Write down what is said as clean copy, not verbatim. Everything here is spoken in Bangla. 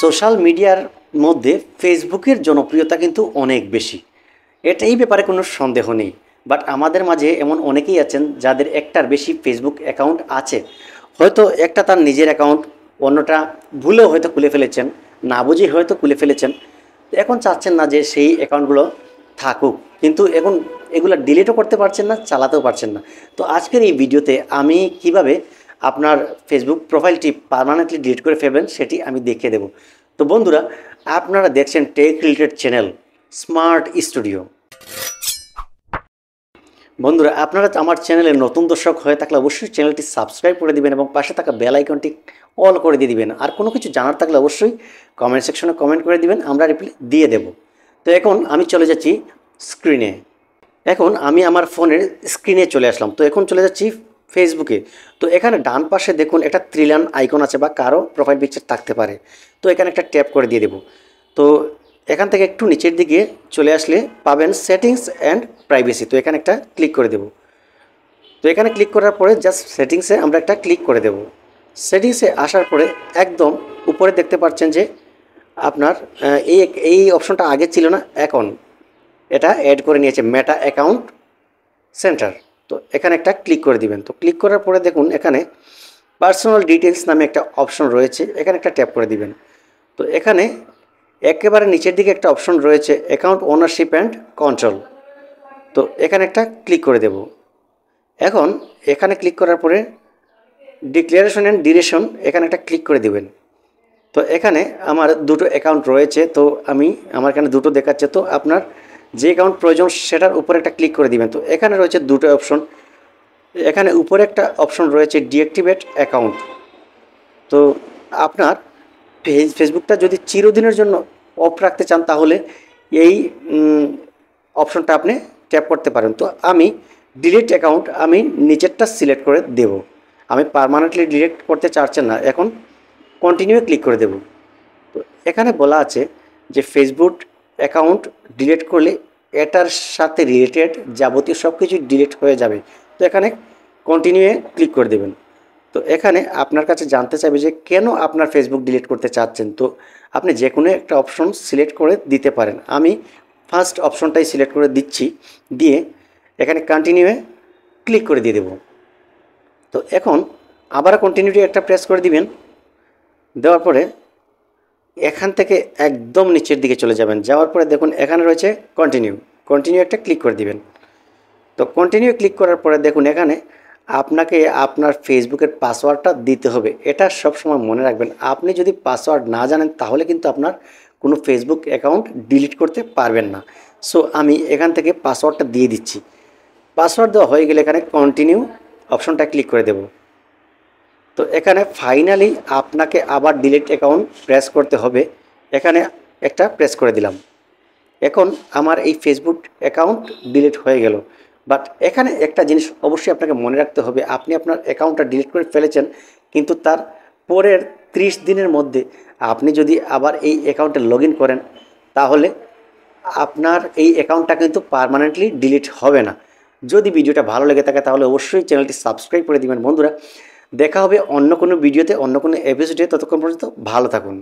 সোশ্যাল মিডিয়ার মধ্যে ফেসবুকের জনপ্রিয়তা কিন্তু অনেক বেশি, এই ব্যাপারে কোনো সন্দেহ নেই। বাট আমাদের মাঝে এমন অনেকেই আছেন যাদের একটার বেশি ফেসবুক অ্যাকাউন্ট আছে। হয়তো একটা তার নিজের অ্যাকাউন্ট, অন্যটা ভুলেও হয়তো খুলে ফেলেছেন, না বুঝেই হয়তো খুলে ফেলেছেন। এখন চাচ্ছেন না যে সেই অ্যাকাউন্টগুলো থাকুক, কিন্তু এখন এগুলো ডিলিটও করতে পারছেন না, চালাতেও পারছেন না। তো আজকের এই ভিডিওতে আমি কিভাবে আপনার ফেসবুক প্রোফাইলটি পার্মানেন্টলি ডিলিট করে ফেলবেন সেটি আমি দেখিয়ে দেব। তো বন্ধুরা, আপনারা দেখছেন tech related channel smart studio. বন্ধুরা, আপনারা আমার চ্যানেলের নতুন দর্শক হয়ে থাকলে অবশ্যই চ্যানেলটি সাবস্ক্রাইব করে দিবেন এবং পাশে থাকা বেল আইকনটি অল করে দিয়ে দিবেন। আর কোনো কিছু জানার থাকলে অবশ্যই কমেন্ট সেকশনে কমেন্ট করে দিবেন, আমরা রিপ্লাই দিয়ে দেব। তো এখন আমি চলে যাচ্ছি স্ক্রিনে। এখন আমি আমার ফোনের স্ক্রিনে চলে আসলাম। তো এখন চলে যাচ্ছি ফেসবুকে। তো এখানে ডান পাশে দেখুন একটা ত্রিলান আইকন আছে বা কারো প্রোফাইল পিকচার থাকতে পারে। তো এখানে একটা ট্যাপ করে দিয়ে দেব। তো এখান থেকে একটু নিচের দিকে চলে আসলে পাবেন সেটিংস অ্যান্ড প্রাইভেসি। তো এখানে একটা ক্লিক করে দেব। তো এখানে ক্লিক করার পরে জাস্ট সেটিংসে আমরা একটা ক্লিক করে দেব। সেটিংসে আসার পরে একদম উপরে দেখতে পাচ্ছেন যে আপনার এই অপশনটা আগে ছিল না, এখন এটা অ্যাড করে নিয়েছে মেটা অ্যাকাউন্ট সেন্টার। তো এখানে একটা ক্লিক করে দিবেন। তো ক্লিক করার পরে দেখুন এখানে পার্সোনাল ডিটেলস নামে একটা অপশন রয়েছে, এখানে একটা ট্যাপ করে দিবেন। তো এখানে একেবারে নিচের দিকে একটা অপশন রয়েছে অ্যাকাউন্ট ওনারশিপ অ্যান্ড কন্ট্রোল। তো এখানে একটা ক্লিক করে দেব। এখন এখানে ক্লিক করার পরে ডিক্লারেশন অ্যান্ড ডিউরেশন, এখানে একটা ক্লিক করে দিবেন। তো এখানে আমার দুটো অ্যাকাউন্ট রয়েছে, তো আমার এখানে দুটো দেখাচ্ছে। তো আপনার যে অ্যাকাউন্ট প্রয়োজন সেটার উপরে একটা ক্লিক করে দিবেন। তো এখানে রয়েছে দুটো অপশন, এখানে উপরে একটা অপশন রয়েছে ডিঅ্যাক্টিভেট অ্যাকাউন্ট। তো আপনার ফেসবুকটা যদি চিরদিনের জন্য অফ রাখতে চান তাহলে এই অপশনটা আপনি ট্যাপ করতে পারেন। তো আমি ডিলিট অ্যাকাউন্ট আমি নিচেরটা সিলেক্ট করে দেব। আমি পার্মানেন্টলি ডিলিট করতে চাচ্ছেন না, এখন কন্টিনিউ ক্লিক করে দেব। তো এখানে বলা আছে যে ফেসবুক অ্যাকাউন্ট ডিলিট করলে এটার সাথে রিলেটেড যাবতীয় সব কিছু ডিলিট হয়ে যাবে। তো এখানে কন্টিনিউয়ে ক্লিক করে দেবেন। তো এখানে আপনার কাছে জানতে চাইবে যে কেন আপনার ফেসবুক ডিলিট করতে চাচ্ছেন। তো আপনি যে কোনো একটা অপশন সিলেক্ট করে দিতে পারেন। আমি ফার্স্ট অপশনটাই সিলেক্ট করে দিচ্ছি, দিয়ে এখানে কন্টিনিউয়ে ক্লিক করে দিয়ে দেব। তো এখন আবার কন্টিনিউটি একটা প্রেস করে দিবেন। দেওয়ার পরে এখান থেকে একদম নিচের দিকে চলে যাবেন, যাওয়ার পরে দেখুন এখানে রয়েছে কন্টিনিউ একটা ক্লিক করে দিবেন। তো কন্টিনিউ ক্লিক করার পরে দেখুন এখানে আপনাকে আপনার ফেসবুকের পাসওয়ার্ডটা দিতে হবে। এটা সবসময় মনে রাখবেন, আপনি যদি পাসওয়ার্ড না জানেন তাহলে কিন্তু আপনার কোনো ফেসবুক অ্যাকাউন্ট ডিলিট করতে পারবেন না। সো আমি এখান থেকে পাসওয়ার্ডটা দিয়ে দিচ্ছি। পাসওয়ার্ড দেওয়া হয়ে গেলে এখানে কন্টিনিউ অপশনটা ক্লিক করে দেব। তো এখানে ফাইনালি আপনাকে আবার ডিলিট অ্যাকাউন্ট প্রেস করতে হবে, এখানে একটা প্রেস করে দিলাম। এখন আমার এই ফেসবুক অ্যাকাউন্ট ডিলিট হয়ে গেল। বাট এখানে একটা জিনিস অবশ্যই আপনাকে মনে রাখতে হবে, আপনি আপনার অ্যাকাউন্টটা ডিলিট করে ফেলেছেন, কিন্তু তার পরের 30 দিনের মধ্যে আপনি যদি আবার এই অ্যাকাউন্টে লগ ইন করেন তাহলে আপনার এই অ্যাকাউন্টটা কিন্তু পার্মানেন্টলি ডিলিট হবে না। যদি ভিডিওটা ভালো লেগে থাকে তাহলে অবশ্যই চ্যানেলটি সাবস্ক্রাইব করে দিবেন। বন্ধুরা, দেখা হবে অন্য কোনো ভিডিওতে, অন্য কোনো এপিসোডে। ততক্ষণ পর্যন্ত ভালো থাকুন।